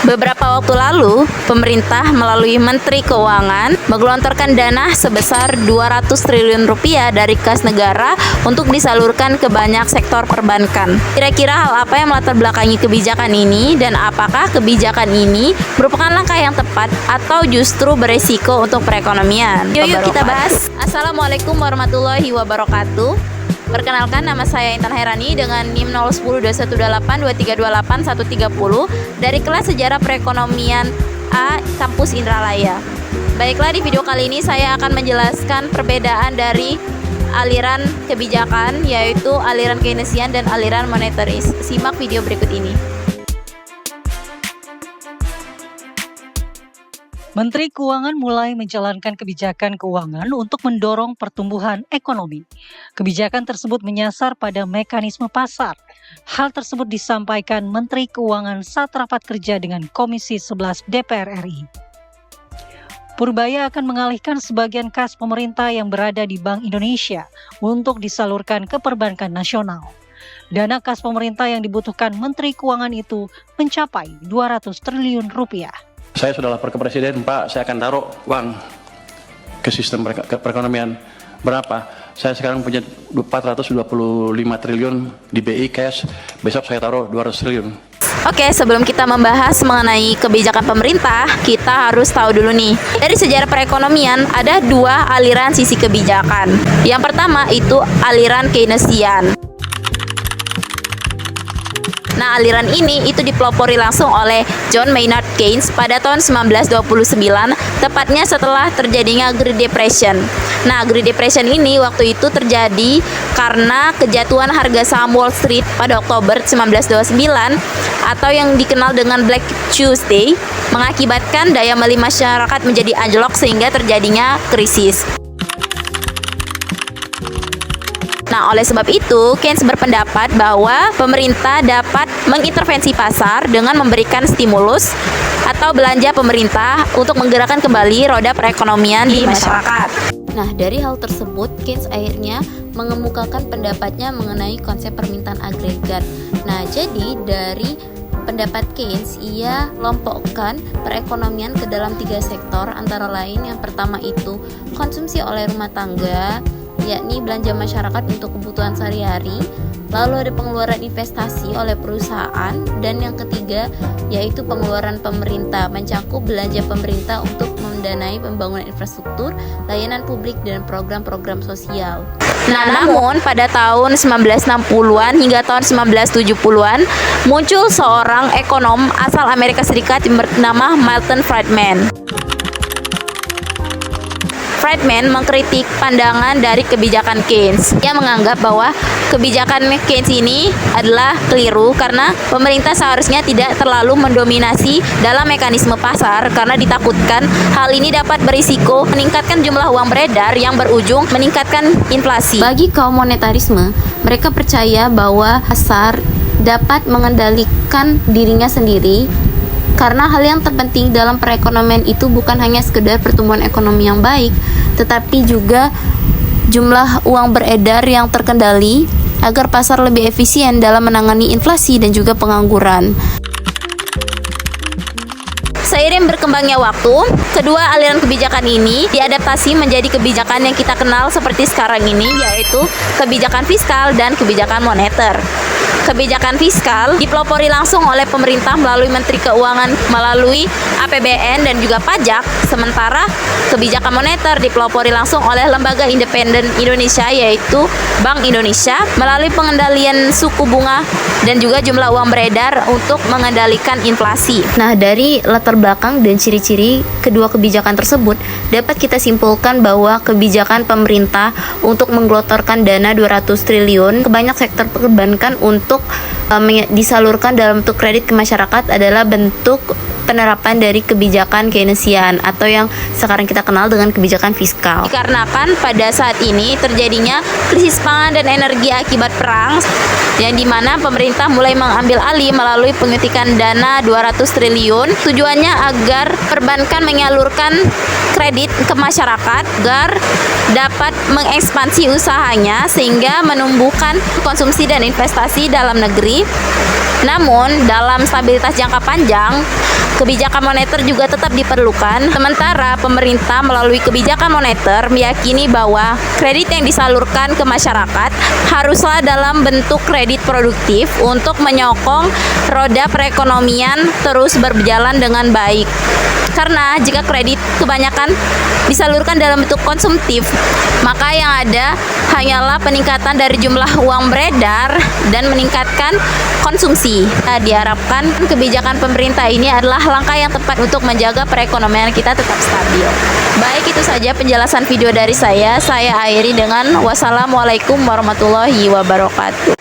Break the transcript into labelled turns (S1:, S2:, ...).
S1: Beberapa waktu lalu, pemerintah melalui Menteri Keuangan menggelontorkan dana sebesar 200 triliun rupiah dari kas negara untuk disalurkan ke banyak sektor perbankan. Kira-kira hal apa yang melatar belakangi kebijakan ini dan apakah kebijakan ini merupakan langkah yang tepat atau justru beresiko untuk perekonomian? Yuk kita bahas. Assalamualaikum warahmatullahi wabarakatuh. Perkenalkan, nama saya Intan Hairani dengan NIM 01021282328 dari kelas Sejarah Perekonomian A Kampus Indralaya. Baiklah, di video kali ini saya akan menjelaskan perbedaan dari aliran kebijakan, yaitu aliran Keynesian dan aliran monetaris. Simak video berikut ini.
S2: Menteri Keuangan mulai menjalankan kebijakan keuangan untuk mendorong pertumbuhan ekonomi. Kebijakan tersebut menyasar pada mekanisme pasar. Hal tersebut disampaikan Menteri Keuangan saat rapat kerja dengan Komisi 11 DPR RI. Purbaya akan mengalihkan sebagian kas pemerintah yang berada di Bank Indonesia untuk disalurkan ke perbankan nasional. Dana kas pemerintah yang dibutuhkan Menteri Keuangan itu mencapai 200 triliun rupiah.
S3: Saya sudah lapor ke Presiden, Pak, saya akan taruh uang ke sistem perekonomian. Berapa? Saya sekarang punya 425 triliun di BI cash, besok saya taruh 200 triliun.
S1: Oke, sebelum kita membahas mengenai kebijakan pemerintah, kita harus tahu dulu nih, dari sejarah perekonomian ada dua aliran sisi kebijakan. Yang pertama itu aliran Keynesian. Nah, aliran ini itu dipelopori langsung oleh John Maynard Keynes pada tahun 1929, tepatnya setelah terjadinya Great Depression. Nah, Great Depression ini waktu itu terjadi karena kejatuhan harga saham Wall Street pada Oktober 1929 atau yang dikenal dengan Black Tuesday, mengakibatkan daya beli masyarakat menjadi anjlok sehingga terjadinya krisis. Nah, oleh sebab itu, Keynes berpendapat bahwa pemerintah dapat mengintervensi pasar dengan memberikan stimulus atau belanja pemerintah untuk menggerakkan kembali roda perekonomian di masyarakat. Nah, dari hal tersebut, Keynes akhirnya mengemukakan pendapatnya mengenai konsep permintaan agregat. Nah, jadi dari pendapat Keynes, ia kelompokkan perekonomian ke dalam 3 sektor, antara lain yang pertama itu konsumsi oleh rumah tangga, yakni belanja masyarakat untuk kebutuhan sehari-hari, lalu ada pengeluaran investasi oleh perusahaan, dan yang ketiga yaitu pengeluaran pemerintah, mencakup belanja pemerintah untuk mendanai pembangunan infrastruktur, layanan publik, dan program-program sosial. Nah, namun pada tahun 1960-an hingga tahun 1970-an muncul seorang ekonom asal Amerika Serikat yang bernama Milton Friedman. Friedman mengkritik pandangan dari kebijakan Keynes. Ia menganggap bahwa kebijakan Keynes ini adalah keliru karena pemerintah seharusnya tidak terlalu mendominasi dalam mekanisme pasar karena ditakutkan hal ini dapat berisiko meningkatkan jumlah uang beredar yang berujung meningkatkan inflasi. Bagi kaum monetarisme, mereka percaya bahwa pasar dapat mengendalikan dirinya sendiri, karena hal yang terpenting dalam perekonomian itu bukan hanya sekedar pertumbuhan ekonomi yang baik, tetapi juga jumlah uang beredar yang terkendali agar pasar lebih efisien dalam menangani inflasi dan juga pengangguran. Seiring berkembangnya waktu, kedua aliran kebijakan ini diadaptasi menjadi kebijakan yang kita kenal seperti sekarang ini, yaitu kebijakan fiskal dan kebijakan moneter. Kebijakan fiskal dipelopori langsung oleh pemerintah melalui Menteri Keuangan melalui APBN dan juga pajak, sementara kebijakan moneter dipelopori langsung oleh lembaga independen Indonesia yaitu Bank Indonesia melalui pengendalian suku bunga dan juga jumlah uang beredar untuk mengendalikan inflasi. Nah, dari latar belakang dan ciri-ciri kedua kebijakan tersebut dapat kita simpulkan bahwa kebijakan pemerintah untuk menggelontorkan dana 200 triliun ke banyak sektor perbankan untuk disalurkan dalam bentuk kredit ke masyarakat adalah bentuk penerapan dari kebijakan Keynesian atau yang sekarang kita kenal dengan kebijakan fiskal. Dikarenakan pada saat ini terjadinya krisis pangan dan energi akibat perang, yang dimana pemerintah mulai mengambil alih melalui penyuntikan dana 200 triliun, tujuannya agar perbankan menyalurkan kredit ke masyarakat agar dapat mengekspansi usahanya sehingga menumbuhkan konsumsi dan investasi dalam negeri. Namun dalam stabilitas jangka panjang, kebijakan moneter juga tetap diperlukan. Sementara pemerintah melalui kebijakan moneter meyakini bahwa kredit yang disalurkan ke masyarakat haruslah dalam bentuk kredit produktif untuk menyokong roda perekonomian terus berjalan dengan baik. Karena jika kredit kebanyakan disalurkan dalam bentuk konsumtif, maka yang ada hanyalah peningkatan dari jumlah uang beredar dan meningkatkan konsumsi. Nah, diharapkan kebijakan pemerintah ini adalah langkah yang tepat untuk menjaga perekonomian kita tetap stabil. Baik, itu saja penjelasan video dari saya. Saya akhiri dengan wassalamualaikum warahmatullahi wabarakatuh.